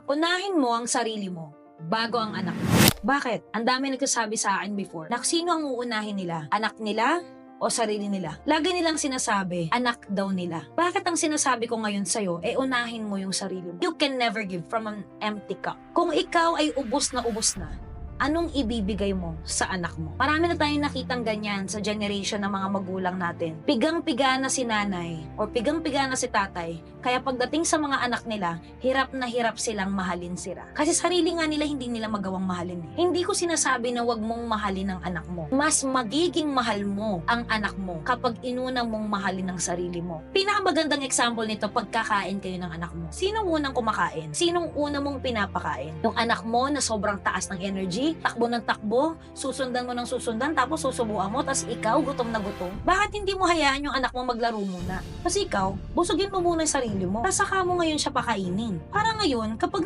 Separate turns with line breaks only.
Unahin mo ang sarili mo bago ang anak mo. Bakit? Ang dami nagsasabi sa akin before na sino ang uunahin nila? Anak nila o sarili nila? Lagi nilang sinasabi, anak daw nila. Bakit ang sinasabi ko ngayon sa'yo, unahin mo yung sarili mo? You can never give from an empty cup. Kung ikaw ay ubos na, anong ibibigay mo sa anak mo? Marami na tayong nakitang ganyan sa generation ng mga magulang natin. Pigang-piga na si nanay o pigang-piga na si tatay, kaya pagdating sa mga anak nila, hirap na hirap silang mahalin sila. Kasi sarili nga nila hindi nila magawang mahalin. Hindi ko sinasabi na wag mong mahalin ang anak mo. Mas magiging mahal mo ang anak mo kapag inuna mong mahalin ang sarili mo. Pinakamagandang example nito, pagkakain kayo ng anak mo. Sinong unang kumakain? Sinong una mong pinapakain? Yung anak mo na sobrang taas ng energy, takbo ng takbo, susundan mo ng susundan, tapos susubuan mo, tapos ikaw gutom na gutom. Bakit hindi mo hayaan yung anak mo maglaro muna? Kasi ikaw, busugin mo muna yung sarili mo, tapos saka mo ngayon siya pakainin. Para ngayon, kapag